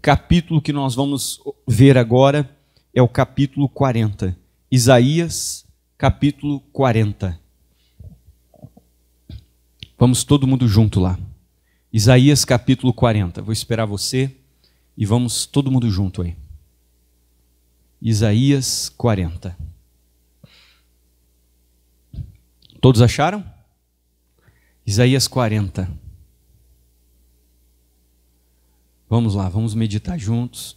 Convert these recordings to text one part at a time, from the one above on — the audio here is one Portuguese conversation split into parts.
Capítulo que nós vamos ver agora é o capítulo 40. Isaías, capítulo 40. Vamos todo mundo junto lá. Isaías, capítulo 40. Vou esperar você e vamos todo mundo junto aí. Isaías 40. Todos acharam? Isaías 40. Vamos lá, vamos meditar juntos.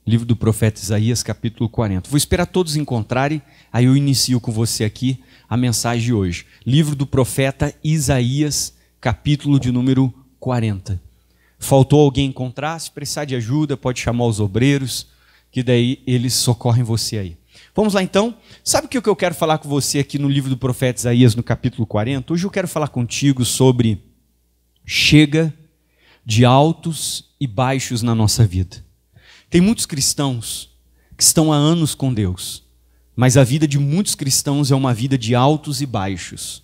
Livro do profeta Isaías, capítulo 40. Vou esperar todos encontrarem, aí eu inicio com você aqui a mensagem de hoje. Livro do profeta Isaías, capítulo de número 40. Faltou alguém encontrar? Se precisar de ajuda, pode chamar os obreiros, que daí eles socorrem você aí. Vamos lá então. Sabe o que eu quero falar com você aqui no livro do profeta Isaías, no capítulo 40? Hoje eu quero falar contigo sobre chega de altos e baixos na nossa vida. Tem muitos cristãos que estão há anos com Deus, mas a vida de muitos cristãos é uma vida de altos e baixos.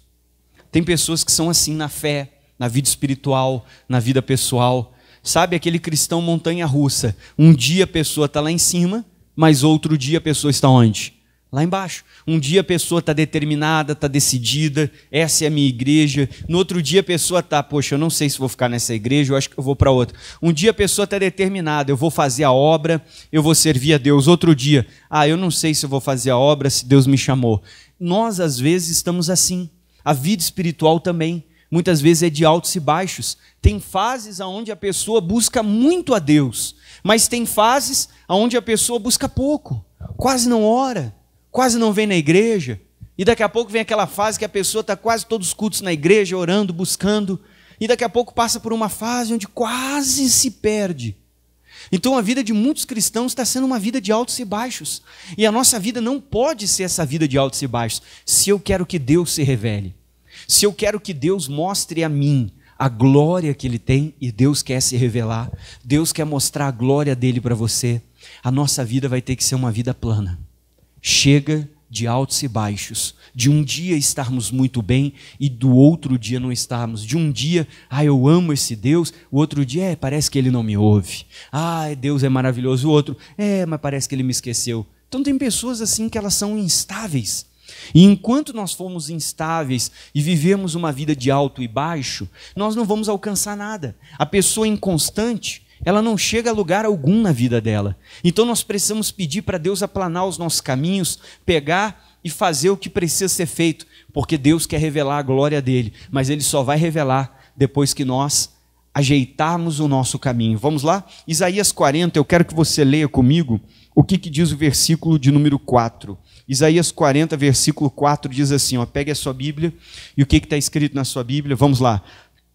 Tem pessoas que são assim na fé, na vida espiritual, na vida pessoal. Sabe aquele cristão montanha-russa? Um dia a pessoa está lá em cima, mas outro dia a pessoa está onde? Lá embaixo. Um dia a pessoa está determinada, está decidida, essa é a minha igreja. No outro dia a pessoa está, poxa, eu não sei se vou ficar nessa igreja, eu acho que eu vou para outra. Um dia a pessoa está determinada, eu vou fazer a obra, eu vou servir a Deus. Outro dia, eu não sei se eu vou fazer a obra, se Deus me chamou. Nós às vezes estamos assim. A vida espiritual também. Muitas vezes é de altos e baixos. Tem fases onde a pessoa busca muito a Deus, mas tem fases onde a pessoa busca pouco, quase não ora, quase não vem na igreja, e daqui a pouco vem aquela fase que a pessoa está quase todos os cultos na igreja, orando, buscando, e daqui a pouco passa por uma fase onde quase se perde. Então a vida de muitos cristãos está sendo uma vida de altos e baixos, e a nossa vida não pode ser essa vida de altos e baixos, se eu quero que Deus se revele, se eu quero que Deus mostre a mim a glória que Ele tem, e Deus quer se revelar, Deus quer mostrar a glória dEle para você, a nossa vida vai ter que ser uma vida plana. Chega de altos e baixos, de um dia estarmos muito bem e do outro dia não estarmos, de um dia, eu amo esse Deus, o outro dia, parece que Ele não me ouve, Deus é maravilhoso, o outro, mas parece que Ele me esqueceu. Então tem pessoas assim que elas são instáveis, e enquanto nós formos instáveis e vivemos uma vida de alto e baixo, nós não vamos alcançar nada. A pessoa inconstante, ela não chega a lugar algum na vida dela. Então nós precisamos pedir para Deus aplanar os nossos caminhos, pegar e fazer o que precisa ser feito, porque Deus quer revelar a glória dele, mas Ele só vai revelar depois que nós ajeitarmos o nosso caminho. Vamos lá? Isaías 40, eu quero que você leia comigo o que diz o versículo de número 4. Isaías 40, versículo 4 diz assim, pegue a sua Bíblia, e o que está escrito na sua Bíblia? Vamos lá.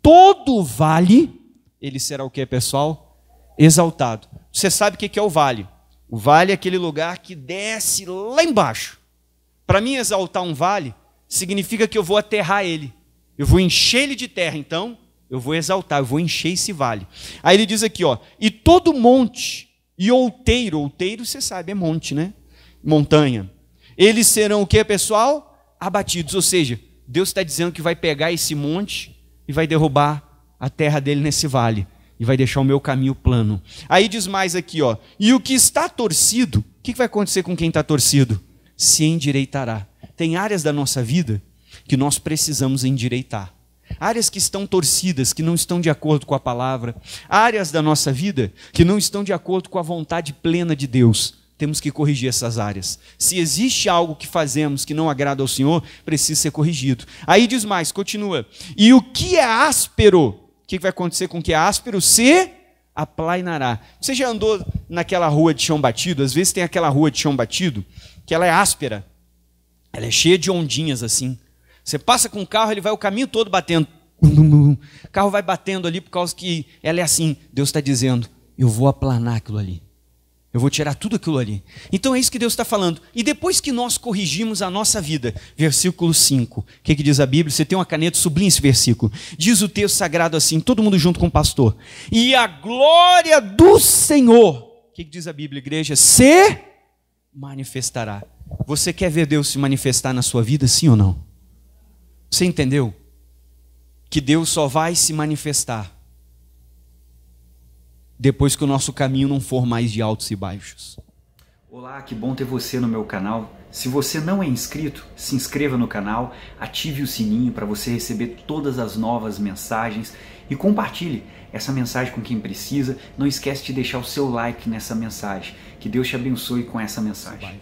Todo vale, ele será o que, pessoal? Exaltado. Você sabe o que é o vale? O vale é aquele lugar que desce lá embaixo. Para mim, exaltar um vale significa que eu vou aterrar ele. Eu vou encher ele de terra, então eu vou exaltar, eu vou encher esse vale. Aí ele diz aqui, e todo monte e outeiro, você sabe, é monte, né? Montanha. Eles serão o que, pessoal? Abatidos. Ou seja, Deus está dizendo que vai pegar esse monte e vai derrubar a terra dele nesse vale. E vai deixar o meu caminho plano. Aí diz mais aqui, e o que está torcido, o que vai acontecer com quem está torcido? Se endireitará. Tem áreas da nossa vida que nós precisamos endireitar. Áreas que estão torcidas, que não estão de acordo com a palavra. Áreas da nossa vida que não estão de acordo com a vontade plena de Deus. Temos que corrigir essas áreas. Se existe algo que fazemos que não agrada ao Senhor, precisa ser corrigido. Aí diz mais, continua. E o que é áspero, o que vai acontecer com o que é áspero? Se aplainará. Você já andou naquela rua de chão batido? Às vezes tem aquela rua de chão batido que ela é áspera. Ela é cheia de ondinhas assim. Você passa com o carro, ele vai o caminho todo batendo. O carro vai batendo ali por causa que ela é assim. Deus está dizendo, eu vou aplanar aquilo ali. Eu vou tirar tudo aquilo ali. Então é isso que Deus está falando. E depois que nós corrigimos a nossa vida, versículo 5, o que diz a Bíblia? Você tem uma caneta, sublinha esse versículo. Diz o texto sagrado assim, todo mundo junto com o pastor. E a glória do Senhor, o que diz a Bíblia, igreja? Se manifestará. Você quer ver Deus se manifestar na sua vida, sim ou não? Você entendeu? Que Deus só vai se manifestar depois que o nosso caminho não for mais de altos e baixos. Olá, que bom ter você no meu canal. Se você não é inscrito, se inscreva no canal, ative o sininho para você receber todas as novas mensagens e compartilhe essa mensagem com quem precisa. Não esquece de deixar o seu like nessa mensagem. Que Deus te abençoe com essa mensagem.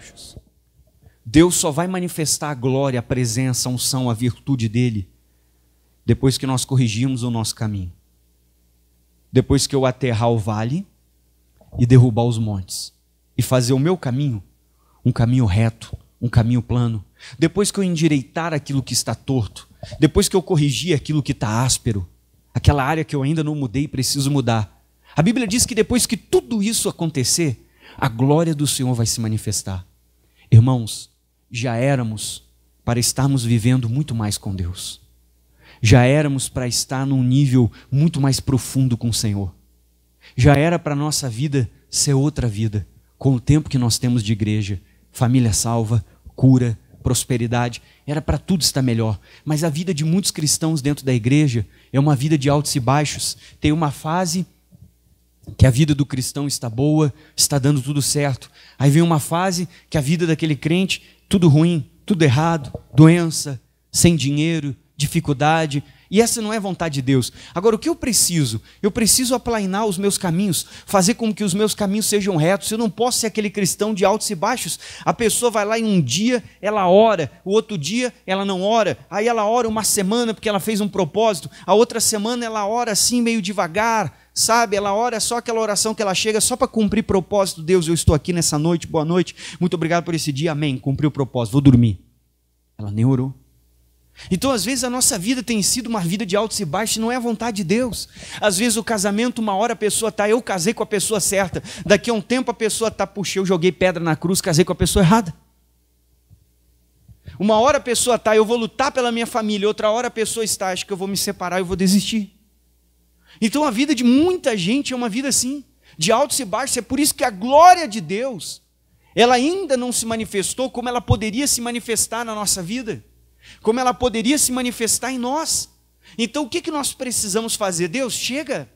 Deus só vai manifestar a glória, a presença, a unção, a virtude dele depois que nós corrigirmos o nosso caminho. Depois que eu aterrar o vale e derrubar os montes e fazer o meu caminho um caminho reto, um caminho plano. Depois que eu endireitar aquilo que está torto, depois que eu corrigir aquilo que está áspero, aquela área que eu ainda não mudei e preciso mudar. A Bíblia diz que depois que tudo isso acontecer, a glória do Senhor vai se manifestar. Irmãos, já éramos para estarmos vivendo muito mais com Deus. Já éramos para estar num nível muito mais profundo com o Senhor. Já era para a nossa vida ser outra vida, com o tempo que nós temos de igreja, família salva, cura, prosperidade, era para tudo estar melhor. Mas a vida de muitos cristãos dentro da igreja é uma vida de altos e baixos. Tem uma fase que a vida do cristão está boa, está dando tudo certo. Aí vem uma fase que a vida daquele crente, tudo ruim, tudo errado, doença, sem dinheiro, dificuldade. E essa não é vontade de Deus. Agora, o que eu preciso? Eu preciso aplainar os meus caminhos, fazer com que os meus caminhos sejam retos. Eu não posso ser aquele cristão de altos e baixos. A pessoa vai lá e um dia ela ora, o outro dia ela não ora. Aí ela ora uma semana porque ela fez um propósito. A outra semana ela ora assim meio devagar, sabe? Ela ora só aquela oração que ela chega só para cumprir propósito. Deus, eu estou aqui nessa noite, boa noite. Muito obrigado por esse dia, amém. Cumpri o propósito, vou dormir. Ela nem orou. Então, às vezes, a nossa vida tem sido uma vida de altos e baixos, e não é a vontade de Deus. Às vezes, o casamento, uma hora a pessoa está, eu casei com a pessoa certa, daqui a um tempo a pessoa está, puxa, eu joguei pedra na cruz, casei com a pessoa errada. Uma hora a pessoa está, eu vou lutar pela minha família, outra hora a pessoa está, acho que eu vou me separar, eu vou desistir. Então, a vida de muita gente é uma vida assim, de altos e baixos. É por isso que a glória de Deus, ela ainda não se manifestou como ela poderia se manifestar na nossa vida, como ela poderia se manifestar em nós. Então o que nós precisamos fazer? Deus, chega,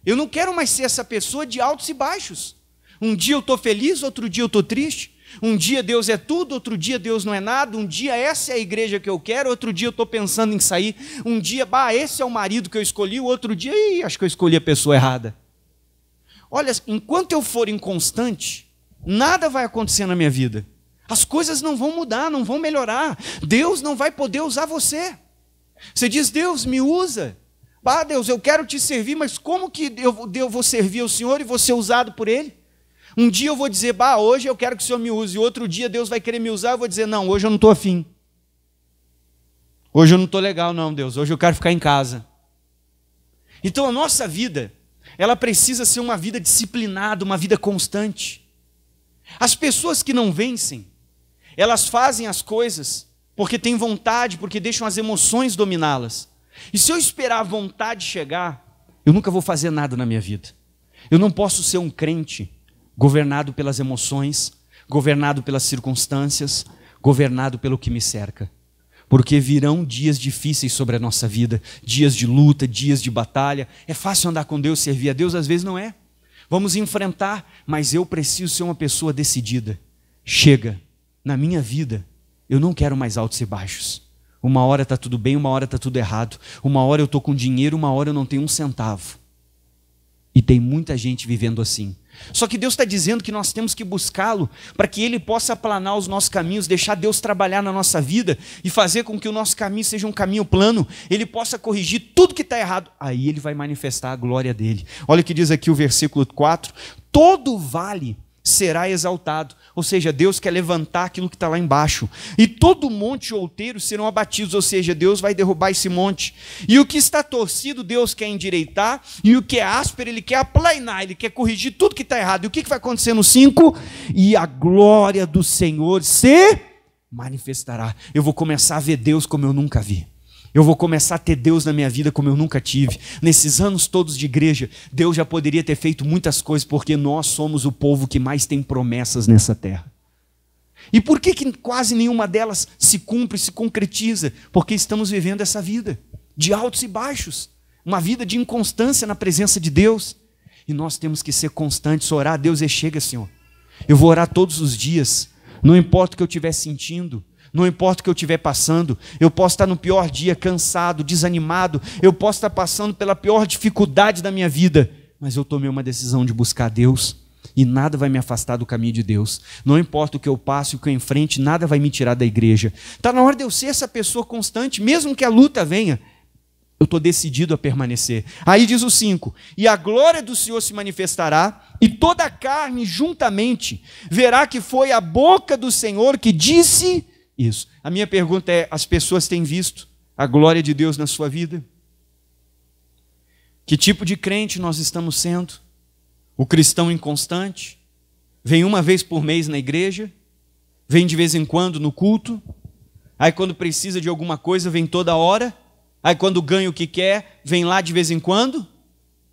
eu não quero mais ser essa pessoa de altos e baixos. Um dia eu estou feliz, outro dia eu estou triste. Um dia Deus é tudo, outro dia Deus não é nada. Um dia essa é a igreja que eu quero, outro dia eu estou pensando em sair. Um dia, esse é o marido que eu escolhi, o outro dia, acho que eu escolhi a pessoa errada. Olha, enquanto eu for inconstante, nada vai acontecer na minha vida. As coisas não vão mudar, não vão melhorar. Deus não vai poder usar você. Você diz, Deus, me usa. Deus, eu quero te servir, mas como que eu vou servir ao Senhor e vou ser usado por Ele? Um dia eu vou dizer, hoje eu quero que o Senhor me use. E outro dia Deus vai querer me usar, eu vou dizer, não, hoje eu não estou afim. Hoje eu não estou legal não, Deus. Hoje eu quero ficar em casa. Então a nossa vida, ela precisa ser uma vida disciplinada, uma vida constante. As pessoas que não vencem, elas fazem as coisas porque têm vontade, porque deixam as emoções dominá-las. E se eu esperar a vontade chegar, eu nunca vou fazer nada na minha vida. Eu não posso ser um crente governado pelas emoções, governado pelas circunstâncias, governado pelo que me cerca. Porque virão dias difíceis sobre a nossa vida, dias de luta, dias de batalha. É fácil andar com Deus, servir a Deus? Às vezes não é. Vamos enfrentar, mas eu preciso ser uma pessoa decidida. Chega, na minha vida, eu não quero mais altos e baixos. Uma hora está tudo bem, uma hora está tudo errado. Uma hora eu estou com dinheiro, uma hora eu não tenho um centavo. E tem muita gente vivendo assim. Só que Deus está dizendo que nós temos que buscá-lo para que Ele possa aplanar os nossos caminhos, deixar Deus trabalhar na nossa vida e fazer com que o nosso caminho seja um caminho plano. Ele possa corrigir tudo que está errado. Aí Ele vai manifestar a glória dele. Olha o que diz aqui o versículo 4. Todo vale será exaltado. Ou seja, Deus quer levantar aquilo que está lá embaixo. E todo monte outeiro serão abatidos. Ou seja, Deus vai derrubar esse monte. E o que está torcido, Deus quer endireitar. E o que é áspero, Ele quer aplainar. Ele quer corrigir tudo que está errado. E o que vai acontecer no 5? E a glória do Senhor se manifestará. Eu vou começar a ver Deus como eu nunca vi. Eu vou começar a ter Deus na minha vida como eu nunca tive. Nesses anos todos de igreja, Deus já poderia ter feito muitas coisas, porque nós somos o povo que mais tem promessas nessa terra. E por que quase nenhuma delas se cumpre, se concretiza? Porque estamos vivendo essa vida de altos e baixos, uma vida de inconstância na presença de Deus. E nós temos que ser constantes, orar. Deus, chega, Senhor. Eu vou orar todos os dias. Não importa o que eu estiver sentindo. Não importa o que eu estiver passando. Eu posso estar no pior dia, cansado, desanimado. Eu posso estar passando pela pior dificuldade da minha vida. Mas eu tomei uma decisão de buscar Deus. E nada vai me afastar do caminho de Deus. Não importa o que eu passe, o que eu enfrente, nada vai me tirar da igreja. Está na hora de eu ser essa pessoa constante, mesmo que a luta venha. Eu estou decidido a permanecer. Aí diz o 5, e a glória do Senhor se manifestará, e toda a carne juntamente verá que foi a boca do Senhor que disse isso. A minha pergunta é, as pessoas têm visto a glória de Deus na sua vida? Que tipo de crente nós estamos sendo? O cristão inconstante? Vem uma vez por mês na igreja? Vem de vez em quando no culto? Aí quando precisa de alguma coisa, vem toda hora? Aí quando ganha o que quer, vem lá de vez em quando?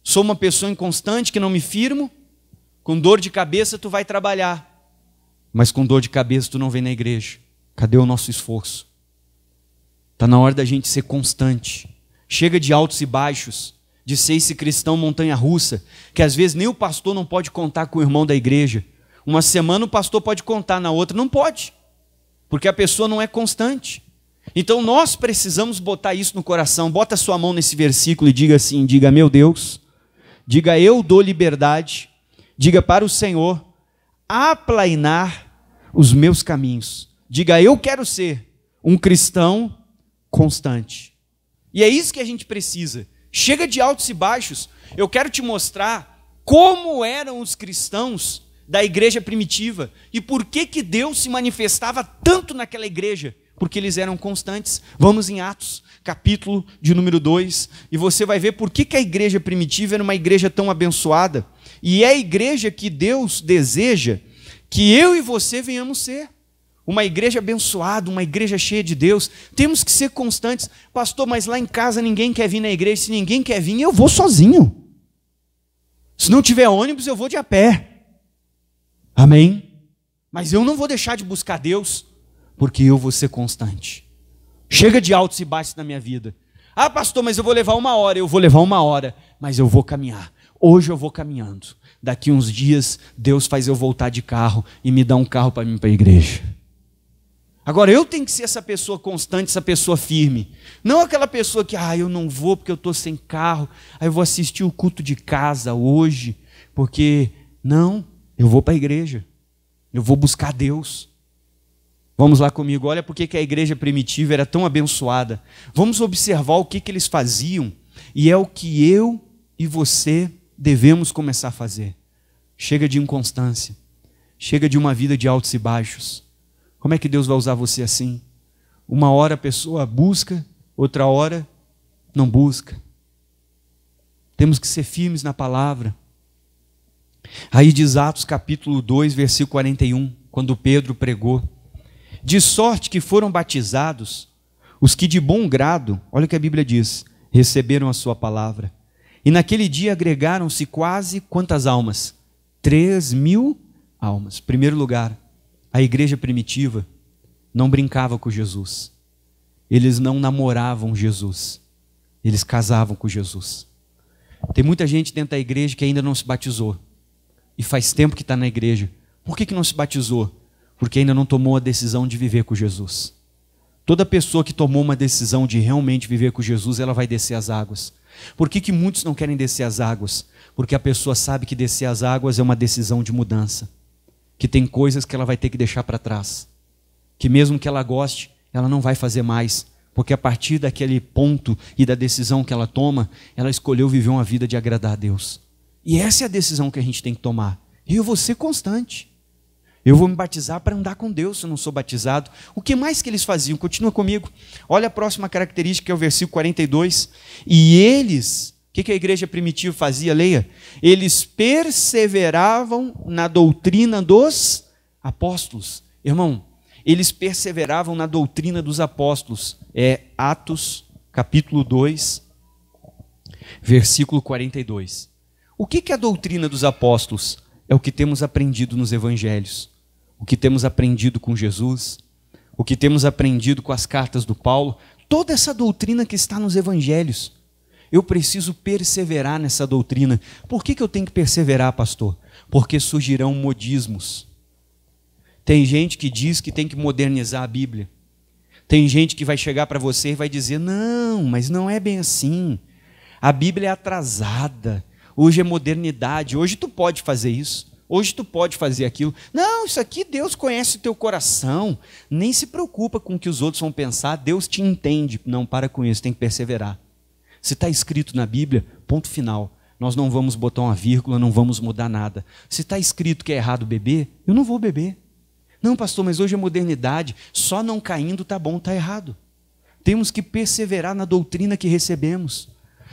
Sou uma pessoa inconstante que não me firmo? Com dor de cabeça tu vai trabalhar, mas com dor de cabeça tu não vem na igreja. Cadê o nosso esforço? Está na hora da gente ser constante. Chega de altos e baixos, de ser esse cristão montanha-russa, que às vezes nem o pastor não pode contar com o irmão da igreja. Uma semana o pastor pode contar, na outra não pode, porque a pessoa não é constante. Então nós precisamos botar isso no coração. Bota a sua mão nesse versículo e diga assim, diga, meu Deus, diga, eu dou liberdade, diga para o Senhor aplainar os meus caminhos. Diga, eu quero ser um cristão constante. E é isso que a gente precisa. Chega de altos e baixos. Eu quero te mostrar como eram os cristãos da igreja primitiva e por que Deus se manifestava tanto naquela igreja. Porque eles eram constantes. Vamos em Atos, capítulo de número 2, e você vai ver por que a igreja primitiva era uma igreja tão abençoada. E é a igreja que Deus deseja que eu e você venhamos ser. Uma igreja abençoada, uma igreja cheia de Deus. Temos que ser constantes. Pastor, mas lá em casa ninguém quer vir na igreja. Se ninguém quer vir, eu vou sozinho. Se não tiver ônibus, eu vou de a pé. Amém? Mas eu não vou deixar de buscar Deus, porque eu vou ser constante. Chega de altos e baixos na minha vida. Ah, pastor, mas eu vou levar 1 hora. Eu vou levar 1 hora, mas eu vou caminhar. Hoje eu vou caminhando. Daqui uns dias, Deus faz eu voltar de carro e me dá um carro para mim ir para a igreja. Agora, eu tenho que ser essa pessoa constante, essa pessoa firme. Não aquela pessoa que, eu não vou porque eu estou sem carro, aí eu vou assistir o culto de casa hoje, porque, não, eu vou para a igreja. Eu vou buscar Deus. Vamos lá comigo, olha porque que a igreja primitiva era tão abençoada. Vamos observar o que eles faziam, e é o que eu e você devemos começar a fazer. Chega de inconstância, chega de uma vida de altos e baixos. Como é que Deus vai usar você assim? 1 hora a pessoa busca, outra hora não busca. Temos que ser firmes na palavra. Aí diz Atos capítulo 2, versículo 41, quando Pedro pregou. De sorte que foram batizados os que de bom grado, olha o que a Bíblia diz, receberam a sua palavra. E naquele dia agregaram-se quase quantas almas? 3.000 almas. Primeiro lugar, a igreja primitiva não brincava com Jesus. Eles não namoravam Jesus. Eles casavam com Jesus. Tem muita gente dentro da igreja que ainda não se batizou. E faz tempo que está na igreja. Por que não se batizou? Porque ainda não tomou a decisão de viver com Jesus. Toda pessoa que tomou uma decisão de realmente viver com Jesus, ela vai descer as águas. Por que muitos não querem descer as águas? Porque a pessoa sabe que descer as águas é uma decisão de mudança. Que tem coisas que ela vai ter que deixar para trás. Que mesmo que ela goste, ela não vai fazer mais. Porque a partir daquele ponto e da decisão que ela toma, ela escolheu viver uma vida de agradar a Deus. E essa é a decisão que a gente tem que tomar. E eu vou ser constante. Eu vou me batizar para andar com Deus se eu não sou batizado. O que mais que eles faziam? Continua comigo. Olha a próxima característica, que é o versículo 42. E eles, o que a igreja primitiva fazia? Leia. Eles perseveravam na doutrina dos apóstolos. Irmão, eles perseveravam na doutrina dos apóstolos. É Atos, capítulo 2, versículo 42. O que é a doutrina dos apóstolos? É o que temos aprendido nos evangelhos. O que temos aprendido com Jesus, o que temos aprendido com as cartas do Paulo, toda essa doutrina que está nos evangelhos. Eu preciso perseverar nessa doutrina. Por que eu tenho que perseverar, pastor? Porque surgirão modismos. Tem gente que diz que tem que modernizar a Bíblia. Tem gente que vai chegar para você e vai dizer, não, mas não é bem assim. A Bíblia é atrasada. Hoje é modernidade. Hoje tu pode fazer isso. Hoje tu pode fazer aquilo. Não, isso aqui Deus conhece o teu coração. Nem se preocupa com o que os outros vão pensar. Deus te entende. Não, para com isso, tem que perseverar. Se está escrito na Bíblia, ponto final. Nós não vamos botar uma vírgula, não vamos mudar nada. Se está escrito que é errado beber, eu não vou beber. Não, pastor, mas hoje é modernidade. Só não caindo está bom, está errado. Temos que perseverar na doutrina que recebemos.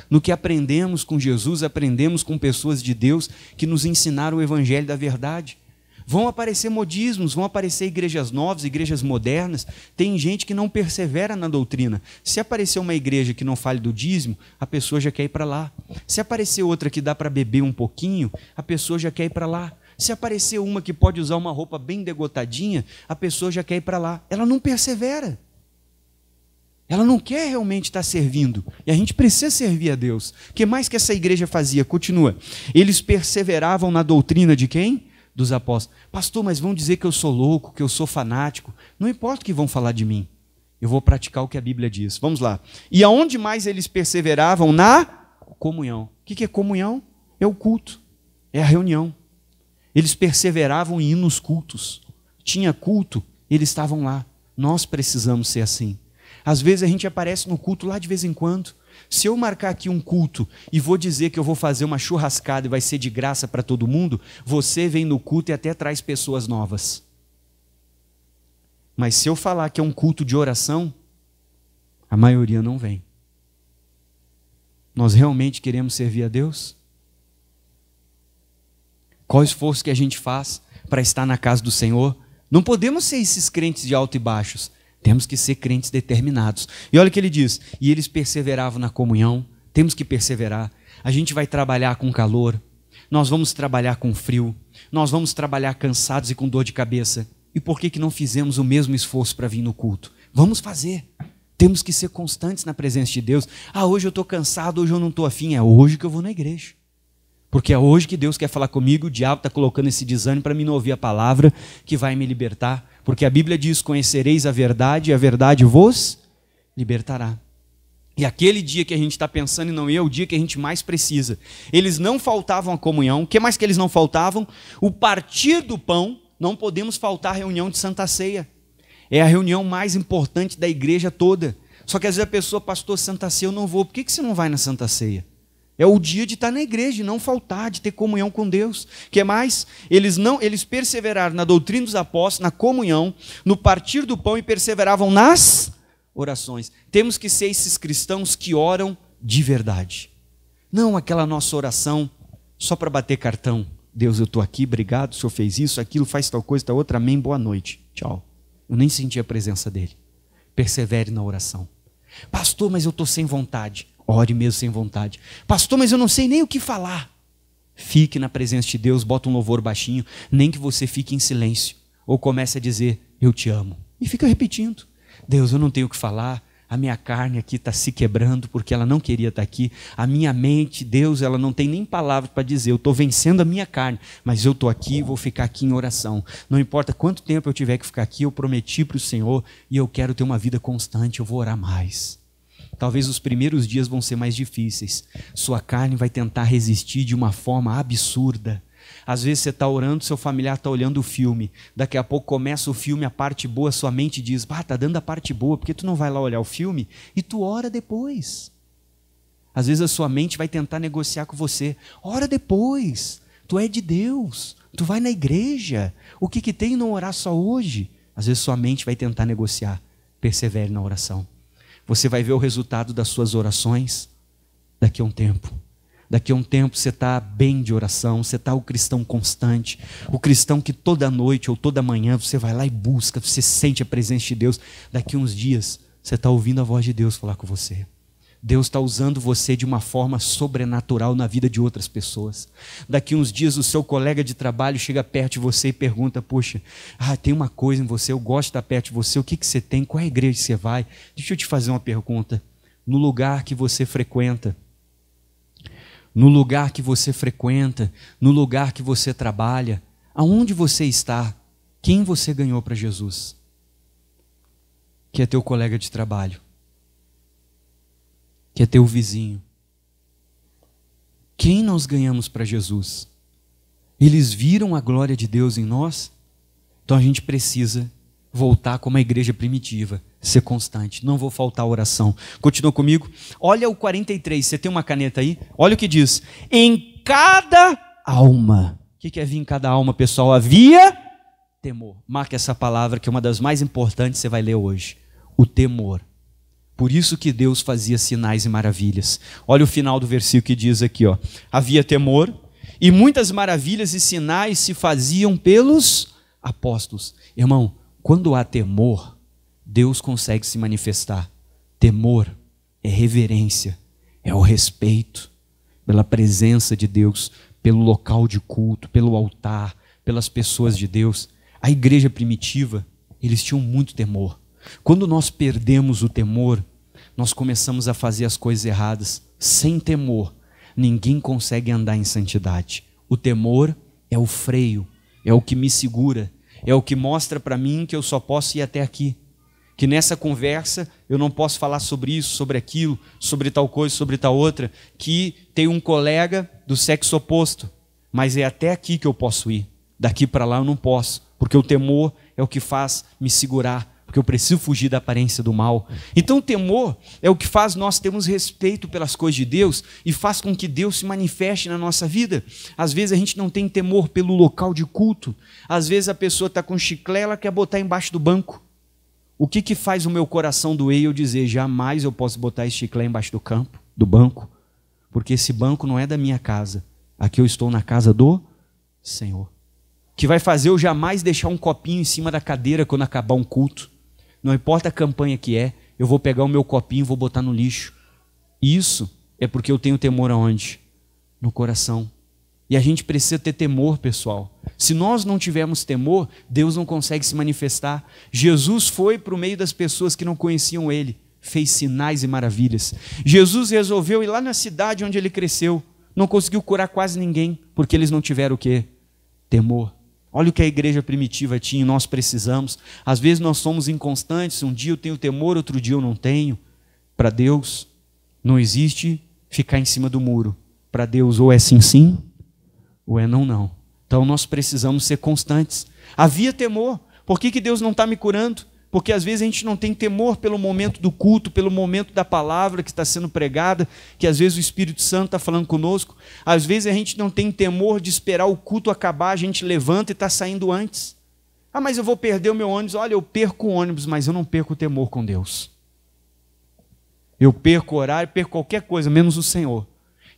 No que aprendemos com Jesus, aprendemos com pessoas de Deus que nos ensinaram o evangelho da verdade. Vão aparecer modismos, vão aparecer igrejas novas, igrejas modernas. Tem gente que não persevera na doutrina. Se aparecer uma igreja que não fale do dízimo, a pessoa já quer ir para lá. Se aparecer outra que dá para beber um pouquinho, a pessoa já quer ir para lá. Se aparecer uma que pode usar uma roupa bem degotadinha, a pessoa já quer ir para lá. Ela não persevera. Ela não quer realmente estar servindo. E a gente precisa servir a Deus. O que mais que essa igreja fazia? Continua. Eles perseveravam na doutrina de quem? Dos apóstolos. Pastor, mas vão dizer que eu sou louco, que eu sou fanático. Não importa o que vão falar de mim. Eu vou praticar o que a Bíblia diz. Vamos lá. E aonde mais eles perseveravam? Na comunhão. O que é comunhão? É o culto. É a reunião. Eles perseveravam em ir nos cultos. Tinha culto, eles estavam lá. Nós precisamos ser assim. Às vezes a gente aparece no culto lá de vez em quando. Se eu marcar aqui um culto e vou dizer que eu vou fazer uma churrascada e vai ser de graça para todo mundo, você vem no culto e até traz pessoas novas. Mas se eu falar que é um culto de oração, a maioria não vem. Nós realmente queremos servir a Deus? Qual o esforço que a gente faz para estar na casa do Senhor? Não podemos ser esses crentes de alto e baixos. Temos que ser crentes determinados. E olha o que ele diz. E eles perseveravam na comunhão. Temos que perseverar. A gente vai trabalhar com calor. Nós vamos trabalhar com frio. Nós vamos trabalhar cansados e com dor de cabeça. E por que não fizemos o mesmo esforço para vir no culto? Vamos fazer. Temos que ser constantes na presença de Deus. Ah, hoje eu estou cansado, hoje eu não estou afim. É hoje que eu vou na igreja. Porque é hoje que Deus quer falar comigo. O diabo está colocando esse desânimo para mim não ouvir a palavra que vai me libertar. Porque a Bíblia diz, conhecereis a verdade e a verdade vos libertará. E aquele dia que a gente está pensando em não ir, é o dia que a gente mais precisa. Eles não faltavam a comunhão. O que mais que eles não faltavam? O partir do pão. Não podemos faltar a reunião de Santa Ceia. É a reunião mais importante da igreja toda. Só que às vezes a pessoa, pastor, Santa Ceia eu não vou. Por que você não vai na Santa Ceia? É o dia de estar na igreja, de não faltar, de ter comunhão com Deus. O que mais? Eles perseveraram na doutrina dos apóstolos, na comunhão, no partir do pão e perseveravam nas orações. Temos que ser esses cristãos que oram de verdade. Não aquela nossa oração só para bater cartão. Deus, eu estou aqui, obrigado, o Senhor fez isso, aquilo, faz tal coisa, tal outra, amém, boa noite, tchau. Eu nem senti a presença dele. Persevere na oração. Pastor, mas eu estou sem vontade. Ore mesmo sem vontade. Pastor, mas eu não sei nem o que falar. Fique na presença de Deus, bota um louvor baixinho, nem que você fique em silêncio. Ou comece a dizer, eu te amo. E fica repetindo. Deus, eu não tenho o que falar. A minha carne aqui está se quebrando porque ela não queria estar aqui. A minha mente, Deus, ela não tem nem palavras para dizer. Eu estou vencendo a minha carne, mas eu estou aqui e vou ficar aqui em oração. Não importa quanto tempo eu tiver que ficar aqui, eu prometi para o Senhor e eu quero ter uma vida constante, eu vou orar mais. Talvez os primeiros dias vão ser mais difíceis. Sua carne vai tentar resistir de uma forma absurda. Às vezes você está orando, seu familiar está olhando o filme. Daqui a pouco começa o filme, a parte boa, sua mente diz, está dando a parte boa, porque tu não vai lá olhar o filme? E tu ora depois. Às vezes a sua mente vai tentar negociar com você. Ora depois. Tu é de Deus. Tu vai na igreja. O que tem não orar só hoje? Às vezes sua mente vai tentar negociar. Persevere na oração. Você vai ver o resultado das suas orações daqui a um tempo. Daqui a um tempo você está bem de oração, você está o cristão constante, o cristão que toda noite ou toda manhã você vai lá e busca, você sente a presença de Deus. Daqui a uns dias você está ouvindo a voz de Deus falar com você. Deus está usando você de uma forma sobrenatural na vida de outras pessoas. Daqui uns dias o seu colega de trabalho chega perto de você e pergunta, poxa, tem uma coisa em você, eu gosto de estar perto de você, o que você tem, qual é a igreja que você vai? Deixa eu te fazer uma pergunta. No lugar que você frequenta, no lugar que você frequenta, no lugar que você trabalha, aonde você está, quem você ganhou para Jesus? Que é teu colega de trabalho, que é teu vizinho. Quem nós ganhamos para Jesus? Eles viram a glória de Deus em nós? Então a gente precisa voltar como a igreja primitiva, ser constante, não vou faltar a oração. Continua comigo, olha o 43, você tem uma caneta aí? Olha o que diz, em cada alma. O que é vir em cada alma, pessoal? Havia temor. Marque essa palavra que é uma das mais importantes, você vai ler hoje. O temor. Por isso que Deus fazia sinais e maravilhas. Olha o final do versículo que diz aqui, ó. Havia temor e muitas maravilhas e sinais se faziam pelos apóstolos. Irmão, quando há temor, Deus consegue se manifestar. Temor é reverência, é o respeito pela presença de Deus, pelo local de culto, pelo altar, pelas pessoas de Deus. A igreja primitiva, eles tinham muito temor. Quando nós perdemos o temor, nós começamos a fazer as coisas erradas. Sem temor, ninguém consegue andar em santidade. O temor é o freio, é o que me segura, é o que mostra para mim que eu só posso ir até aqui. Que nessa conversa eu não posso falar sobre isso, sobre aquilo, sobre tal coisa, sobre tal outra. Que tem um colega do sexo oposto, mas é até aqui que eu posso ir. Daqui para lá eu não posso, porque o temor é o que faz me segurar, porque eu preciso fugir da aparência do mal. Então o temor é o que faz nós termos respeito pelas coisas de Deus e faz com que Deus se manifeste na nossa vida. Às vezes a gente não tem temor pelo local de culto. Às vezes a pessoa está com chiclete, ela quer botar embaixo do banco. O que faz o meu coração doer e eu dizer, jamais eu posso botar esse chiclete embaixo do banco, porque esse banco não é da minha casa. Aqui eu estou na casa do Senhor. Que vai fazer eu jamais deixar um copinho em cima da cadeira quando acabar um culto. Não importa a campanha que é, eu vou pegar o meu copinho e vou botar no lixo. Isso é porque eu tenho temor aonde? No coração. E a gente precisa ter temor, pessoal. Se nós não tivermos temor, Deus não consegue se manifestar. Jesus foi para o meio das pessoas que não conheciam Ele, fez sinais e maravilhas. Jesus resolveu ir lá na cidade onde Ele cresceu. Não conseguiu curar quase ninguém, porque eles não tiveram o quê? Temor. Olha o que a igreja primitiva tinha e nós precisamos. Às vezes nós somos inconstantes, um dia eu tenho temor, outro dia eu não tenho. Para Deus não existe ficar em cima do muro. Para Deus ou é sim, sim, ou é não, não. Então nós precisamos ser constantes. Havia temor. Por que Deus não está me curando? Porque às vezes a gente não tem temor pelo momento do culto, pelo momento da palavra que está sendo pregada, que às vezes o Espírito Santo está falando conosco. Às vezes a gente não tem temor de esperar o culto acabar, a gente levanta e está saindo antes. Ah, mas eu vou perder o meu ônibus. Olha, eu perco o ônibus, mas eu não perco o temor com Deus. Eu perco o horário, perco qualquer coisa, menos o Senhor.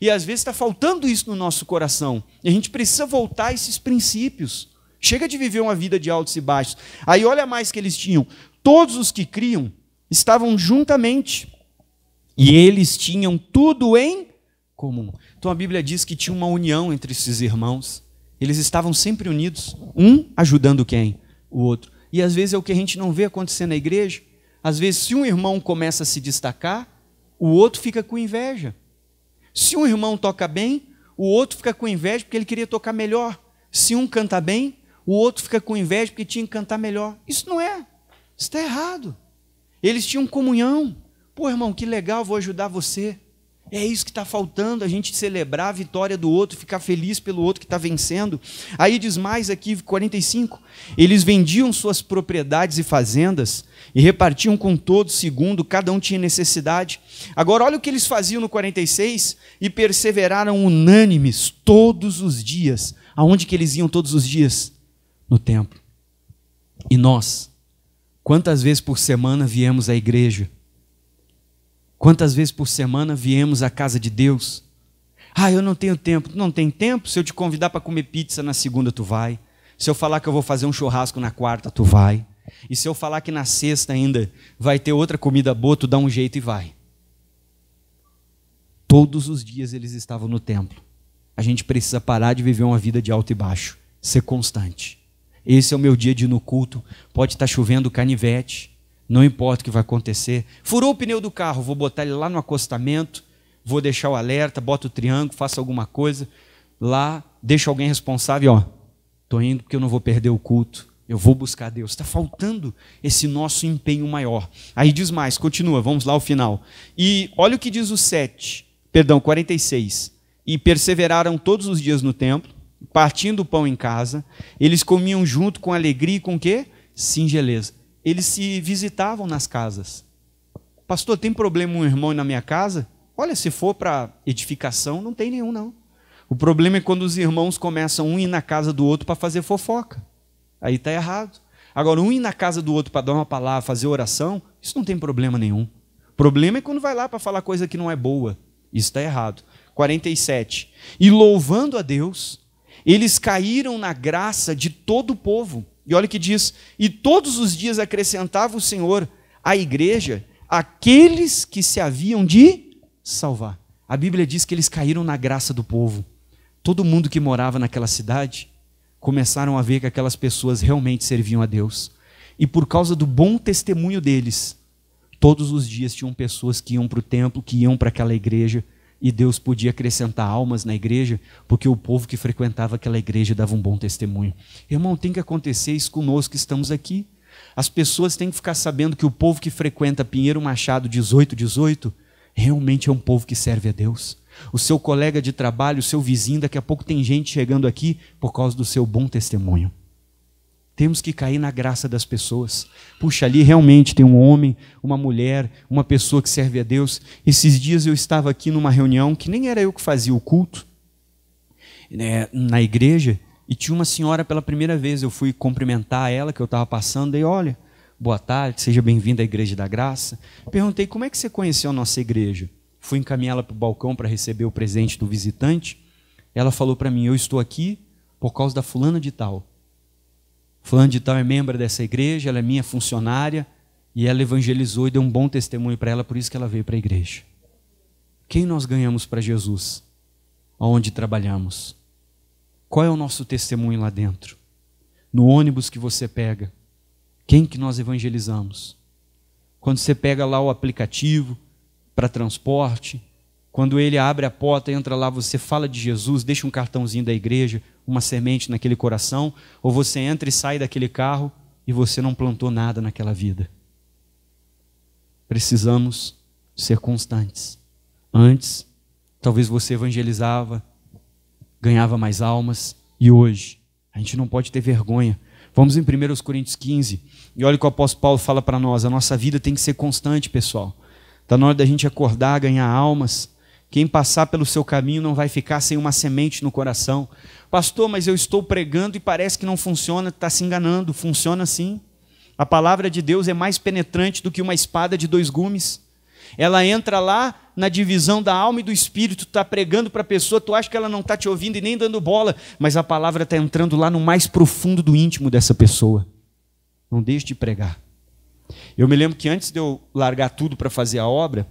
E às vezes está faltando isso no nosso coração. E a gente precisa voltar a esses princípios. Chega de viver uma vida de altos e baixos. Aí olha mais que eles tinham. Todos os que criam estavam juntamente. E eles tinham tudo em comum. Então a Bíblia diz que tinha uma união entre esses irmãos. Eles estavam sempre unidos. Um ajudando quem? O outro. E às vezes é o que a gente não vê acontecer na igreja. Às vezes se um irmão começa a se destacar, o outro fica com inveja. Se um irmão toca bem, o outro fica com inveja porque ele queria tocar melhor. Se um canta bem, o outro fica com inveja porque tinha que cantar melhor. Isso não é. Isso está errado. Eles tinham comunhão. Pô, irmão, que legal, vou ajudar você. É isso que está faltando, a gente celebrar a vitória do outro, ficar feliz pelo outro que está vencendo. Aí diz mais aqui, 45. Eles vendiam suas propriedades e fazendas e repartiam com todos segundo cada um tinha necessidade. Agora olha o que eles faziam no 46. E perseveraram unânimes todos os dias. Aonde que eles iam todos os dias? No templo. E nós, quantas vezes por semana viemos à igreja? Quantas vezes por semana viemos à casa de Deus? Ah, eu não tenho tempo. Não tem tempo? Se eu te convidar para comer pizza na segunda, tu vai. Se eu falar que eu vou fazer um churrasco na quarta, tu vai. E se eu falar que na sexta ainda vai ter outra comida boa, tu dá um jeito e vai. Todos os dias eles estavam no templo. A gente precisa parar de viver uma vida de alto e baixo. Ser constante. Esse é o meu dia de ir no culto. Pode estar chovendo canivete. Não importa o que vai acontecer. Furou o pneu do carro, vou botar ele lá no acostamento. vou deixar o alerta, boto o triângulo, faço alguma coisa lá, deixo alguém responsável, ó, estou indo porque eu não vou perder o culto, eu vou buscar Deus. Está faltando esse nosso empenho maior. Aí diz mais, continua, vamos lá ao final. E olha o que diz o 46. E perseveraram todos os dias no templo, partindo o pão em casa, eles comiam junto com alegria e com o quê? Singeleza. Eles se visitavam nas casas. Pastor, tem problema um irmão na minha casa? Olha, se for para edificação, não tem nenhum, não. O problema é quando os irmãos começam um ir na casa do outro para fazer fofoca. Aí está errado. Agora, um ir na casa do outro para dar uma palavra, fazer oração, isso não tem problema nenhum. O problema é quando vai lá para falar coisa que não é boa. Isso está errado. 47. E louvando a Deus, eles caíram na graça de todo o povo. E olha o que diz, e todos os dias acrescentava o Senhor à igreja aqueles que se haviam de salvar. A Bíblia diz que eles caíram na graça do povo. Todo mundo que morava naquela cidade começaram a ver que aquelas pessoas realmente serviam a Deus. E por causa do bom testemunho deles, todos os dias tinham pessoas que iam para o templo, que iam para aquela igreja, e Deus podia acrescentar almas na igreja, porque o povo que frequentava aquela igreja dava um bom testemunho. Irmão, tem que acontecer isso conosco que estamos aqui. As pessoas têm que ficar sabendo que o povo que frequenta Pinheiro Machado 1818 realmente é um povo que serve a Deus. O seu colega de trabalho, o seu vizinho, daqui a pouco tem gente chegando aqui por causa do seu bom testemunho. Temos que cair na graça das pessoas. Puxa, ali realmente tem um homem, uma mulher, uma pessoa que serve a Deus. Esses dias eu estava aqui numa reunião, que nem era eu que fazia o culto, né, na igreja, e tinha uma senhora pela primeira vez, eu fui cumprimentar ela, que eu estava passando, e olha, boa tarde, seja bem-vindo à Igreja da Graça. Perguntei, como é que você conheceu a nossa igreja? Fui encaminhá-la para o balcão para receber o presente do visitante. Ela falou para mim, eu estou aqui por causa da fulana de tal. Fulana de tal é membro dessa igreja, ela é minha funcionária, e ela evangelizou e deu um bom testemunho para ela, por isso que ela veio para a igreja. Quem nós ganhamos para Jesus? Aonde trabalhamos? Qual é o nosso testemunho lá dentro? No ônibus que você pega, quem que nós evangelizamos? Quando você pega lá o aplicativo para transporte, quando ele abre a porta, entra lá, você fala de Jesus, deixa um cartãozinho da igreja, uma semente naquele coração, ou você entra e sai daquele carro e você não plantou nada naquela vida. Precisamos ser constantes. Antes, talvez você evangelizava, ganhava mais almas, e hoje, a gente não pode ter vergonha. Vamos em 1 Coríntios 15, e olha o que o apóstolo Paulo fala para nós, a nossa vida tem que ser constante, pessoal. Está na hora da gente acordar, ganhar almas. Quem passar pelo seu caminho não vai ficar sem uma semente no coração. Pastor, mas eu estou pregando e parece que não funciona, está se enganando. Funciona sim. A palavra de Deus é mais penetrante do que uma espada de 2 gumes. Ela entra lá na divisão da alma e do espírito, está pregando para a pessoa, tu acha que ela não está te ouvindo e nem dando bola, mas a palavra está entrando lá no mais profundo do íntimo dessa pessoa. Não deixe de pregar. Eu me lembro que antes de eu largar tudo para fazer a obra,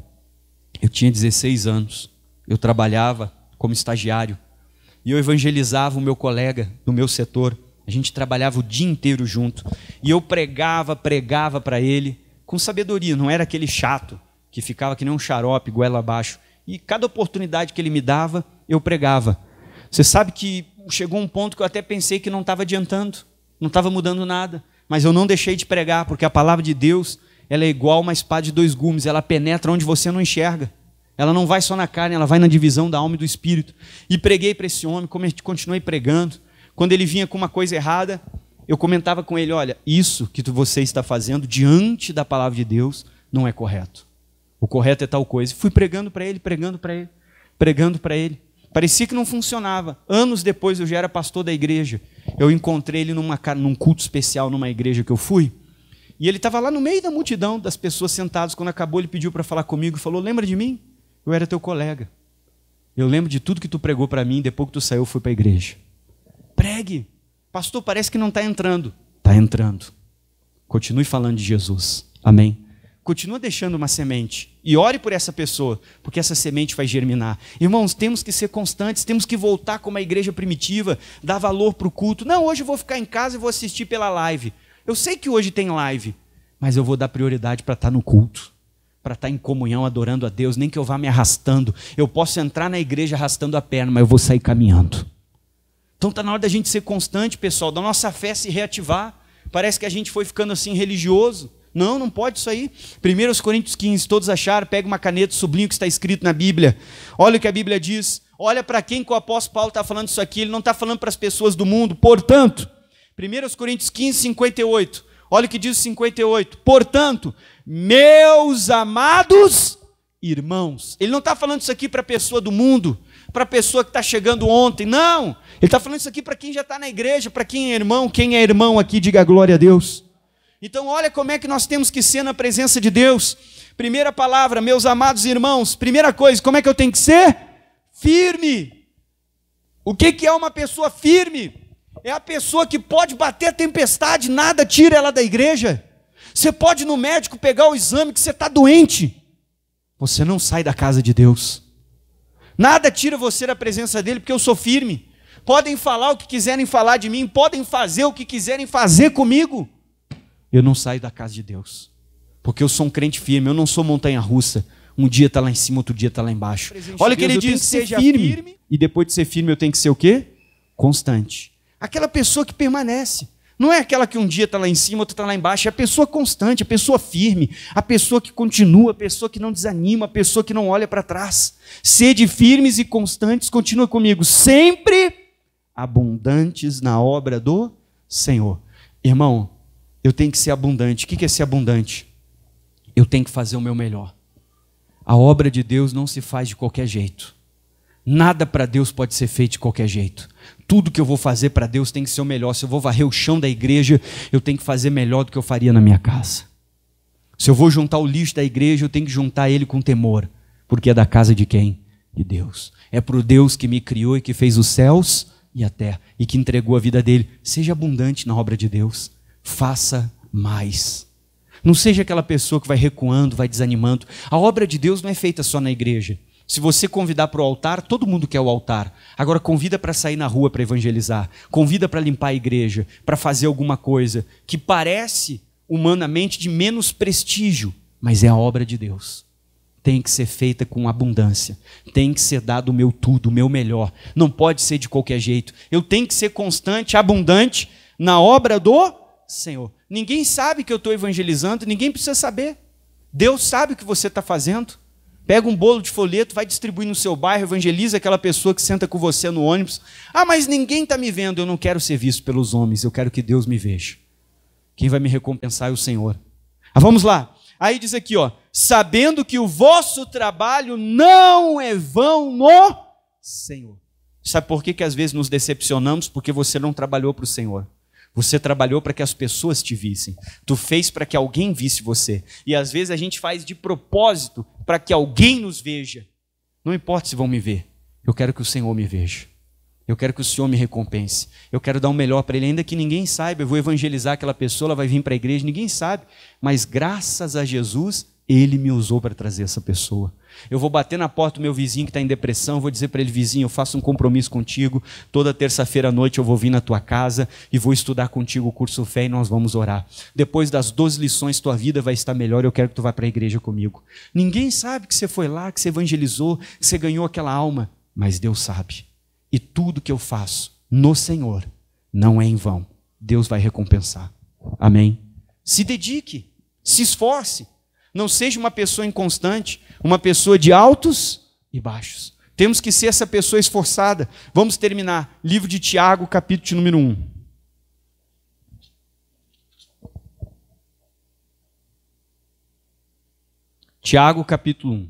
eu tinha 16 anos, eu trabalhava como estagiário, e eu evangelizava o meu colega do meu setor, a gente trabalhava o dia inteiro junto, e eu pregava para ele, com sabedoria, não era aquele chato, que ficava que nem um xarope, goela abaixo, e cada oportunidade que ele me dava, eu pregava. Você sabe que chegou um ponto que eu até pensei que não estava adiantando, não estava mudando nada, mas eu não deixei de pregar, porque a palavra de Deus, ela é igual uma espada de 2 gumes, ela penetra onde você não enxerga. Ela não vai só na carne, ela vai na divisão da alma e do espírito. E preguei para esse homem, continuei pregando. Quando ele vinha com uma coisa errada, eu comentava com ele, olha, isso que você está fazendo diante da palavra de Deus não é correto. O correto é tal coisa. Fui pregando para ele. Parecia que não funcionava. Anos depois, eu já era pastor da igreja. Eu encontrei ele num culto especial, numa igreja que eu fui. E ele estava lá no meio da multidão, das pessoas sentadas. Quando acabou, ele pediu para falar comigo e falou, lembra de mim? Eu era teu colega. Eu lembro de tudo que tu pregou para mim, depois que tu saiu, eu fui para a igreja. Pregue. Pastor, parece que não está entrando. Está entrando. Continue falando de Jesus. Amém? Continua deixando uma semente. E ore por essa pessoa, porque essa semente vai germinar. Irmãos, temos que ser constantes, temos que voltar como a igreja primitiva, dar valor para o culto. Não, hoje eu vou ficar em casa e vou assistir pela live. Eu sei que hoje tem live, mas eu vou dar prioridade para estar no culto. para estar em comunhão, adorando a Deus, nem que eu vá me arrastando. Eu posso entrar na igreja arrastando a perna, mas eu vou sair caminhando. Então está na hora da gente ser constante, pessoal, da nossa fé se reativar. Parece que a gente foi ficando assim religioso. Não, não pode isso aí. 1 Coríntios 15, todos acharam, pega uma caneta, sublinha o que está escrito na Bíblia. Olha o que a Bíblia diz. Olha para quem que o apóstolo Paulo está falando isso aqui. Ele não está falando para as pessoas do mundo. Portanto, 1 Coríntios 15, 58. Olha o que diz 58. Portanto, meus amados irmãos. Ele não está falando isso aqui para a pessoa do mundo, para a pessoa que está chegando ontem. Não. Ele está falando isso aqui para quem já está na igreja, para quem é irmão. Quem é irmão aqui, diga glória a Deus. Então olha como é que nós temos que ser na presença de Deus. Primeira palavra, meus amados irmãos. Primeira coisa, como é que eu tenho que ser? Firme. O que é uma pessoa firme? É a pessoa que pode bater a tempestade, nada tira ela da igreja. Você pode ir no médico pegar o exame que você está doente. Você não sai da casa de Deus. Nada tira você da presença dele, porque eu sou firme. Podem falar o que quiserem falar de mim, podem fazer o que quiserem fazer comigo. Eu não saio da casa de Deus, porque eu sou um crente firme, eu não sou montanha-russa. Um dia está lá em cima, outro dia está lá embaixo. Olha o que ele diz, seja firme. E depois de ser firme eu tenho que ser o quê? Constante. Aquela pessoa que permanece. Não é aquela que um dia está lá em cima, outra está lá embaixo. É a pessoa constante, a pessoa firme, a pessoa que continua, a pessoa que não desanima, a pessoa que não olha para trás. Sede firmes e constantes, continua comigo, sempre abundantes na obra do Senhor. Irmão, eu tenho que ser abundante. O que é ser abundante? Eu tenho que fazer o meu melhor. A obra de Deus não se faz de qualquer jeito. Nada para Deus pode ser feito de qualquer jeito. Tudo que eu vou fazer para Deus tem que ser o melhor. Se eu vou varrer o chão da igreja, eu tenho que fazer melhor do que eu faria na minha casa. Se eu vou juntar o lixo da igreja, eu tenho que juntar ele com temor. Porque é da casa de quem? De Deus. É para o Deus que me criou e que fez os céus e a terra. E que entregou a vida dele. Seja abundante na obra de Deus. Faça mais. Não seja aquela pessoa que vai recuando, vai desanimando. A obra de Deus não é feita só na igreja. Se você convidar para o altar, todo mundo quer o altar. Agora convida para sair na rua para evangelizar. Convida para limpar a igreja, para fazer alguma coisa que parece humanamente de menos prestígio, mas é a obra de Deus. Tem que ser feita com abundância. Tem que ser dado o meu tudo, o meu melhor. Não pode ser de qualquer jeito. Eu tenho que ser constante, abundante na obra do Senhor. Ninguém sabe que eu estou evangelizando, ninguém precisa saber. Deus sabe o que você está fazendo. Pega um bolo de folheto, vai distribuir no seu bairro, evangeliza aquela pessoa que senta com você no ônibus. Ah, mas ninguém está me vendo. Eu não quero ser visto pelos homens, eu quero que Deus me veja. Quem vai me recompensar é o Senhor. Vamos lá. Aí diz aqui, sabendo que o vosso trabalho não é vão no Senhor. Sabe por que às vezes nos decepcionamos? Porque você não trabalhou para o Senhor. Você trabalhou para que as pessoas te vissem. Tu fez para que alguém visse você. E às vezes a gente faz de propósito para que alguém nos veja. Não importa se vão me ver. Eu quero que o Senhor me veja. Eu quero que o Senhor me recompense. Eu quero dar o melhor para Ele, ainda que ninguém saiba. Eu vou evangelizar aquela pessoa, ela vai vir para a igreja, ninguém sabe. Mas graças a Jesus, Ele me usou para trazer essa pessoa. Eu vou bater na porta do meu vizinho que está em depressão, vou dizer para ele, vizinho, eu faço um compromisso contigo, toda terça-feira à noite eu vou vir na tua casa e vou estudar contigo o curso Fé e nós vamos orar. Depois das 12 lições, tua vida vai estar melhor, eu quero que tu vá para a igreja comigo. Ninguém sabe que você foi lá, que você evangelizou, que você ganhou aquela alma, mas Deus sabe. E tudo que eu faço no Senhor não é em vão. Deus vai recompensar. Amém? Se dedique, se esforce. Não seja uma pessoa inconstante, uma pessoa de altos e baixos. Temos que ser essa pessoa esforçada. Vamos terminar. Livro de Tiago, capítulo número 1. Tiago, capítulo 1.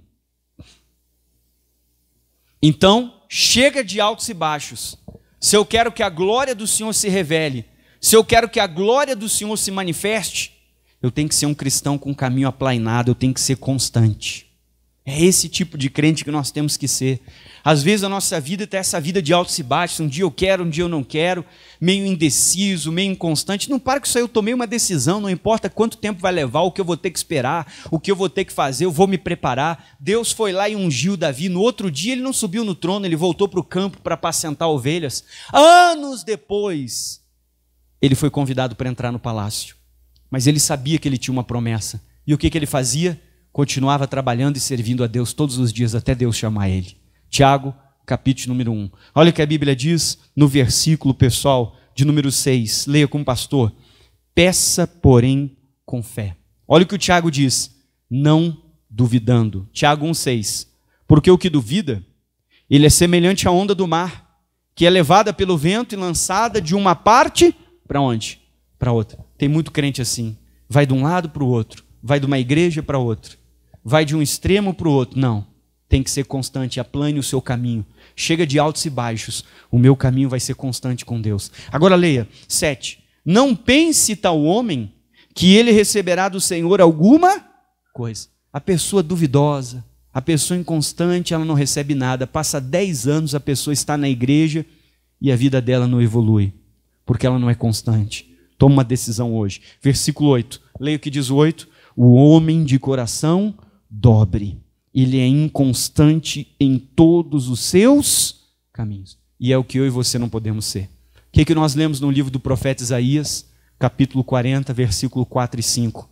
Então, chega de altos e baixos. Se eu quero que a glória do Senhor se revele, se eu quero que a glória do Senhor se manifeste, eu tenho que ser um cristão com um caminho aplainado, eu tenho que ser constante. É esse tipo de crente que nós temos que ser. Às vezes a nossa vida está essa vida de altos e baixos, um dia eu quero, um dia eu não quero, meio indeciso, meio inconstante. Não para com isso aí, eu tomei uma decisão, não importa quanto tempo vai levar, o que eu vou ter que esperar, o que eu vou ter que fazer, eu vou me preparar. Deus foi lá e ungiu Davi, no outro dia ele não subiu no trono, ele voltou para o campo para apacentar ovelhas. Anos depois, ele foi convidado para entrar no palácio. Mas ele sabia que ele tinha uma promessa. E o que ele fazia? continuava trabalhando e servindo a Deus todos os dias até Deus chamar ele. Tiago, capítulo número 1. Olha o que a Bíblia diz no versículo, pessoal, de número 6. Leia com o pastor. Peça, porém, com fé. Olha o que o Tiago diz. Não duvidando. Tiago 1,6. Porque o que duvida, ele é semelhante à onda do mar, que é levada pelo vento e lançada de uma parte para onde? Para outra. Tem muito crente assim. Vai de um lado para o outro. Vai de uma igreja para outra. Vai de um extremo para o outro. Não. Tem que ser constante. Aplane o seu caminho. Chega de altos e baixos. O meu caminho vai ser constante com Deus. Agora leia. 7. Não pense tal homem que ele receberá do Senhor alguma coisa. A pessoa duvidosa, a pessoa inconstante, ela não recebe nada. Passa 10 anos, a pessoa está na igreja e a vida dela não evolui. Porque ela não é constante. Toma uma decisão hoje. Versículo 8. Leia o que diz o 8. O homem de coração dobre. Ele é inconstante em todos os seus caminhos. E é o que eu e você não podemos ser. O que nós lemos no livro do profeta Isaías, capítulo 40, versículo 4 e 5?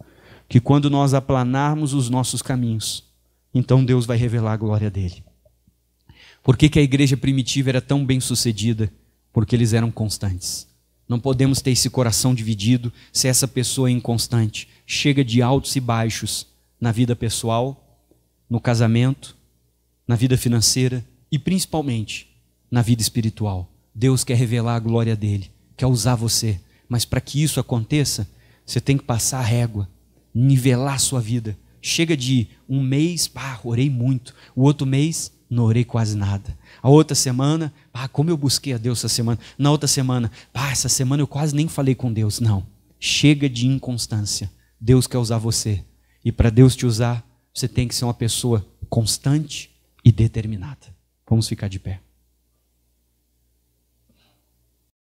Que quando nós aplanarmos os nossos caminhos, então Deus vai revelar a glória dele. Por que a igreja primitiva era tão bem sucedida? Porque eles eram constantes. Não podemos ter esse coração dividido se essa pessoa é inconstante. Chega de altos e baixos na vida pessoal, no casamento, na vida financeira e principalmente na vida espiritual. Deus quer revelar a glória dele, quer usar você. Mas para que isso aconteça, você tem que passar a régua, nivelar a sua vida. Chega de um mês, orei muito. O outro mês, não orei quase nada. A outra semana, como eu busquei a Deus essa semana. Na outra semana, essa semana eu quase nem falei com Deus. Não, chega de inconstância. Deus quer usar você. E para Deus te usar, você tem que ser uma pessoa constante e determinada. Vamos ficar de pé.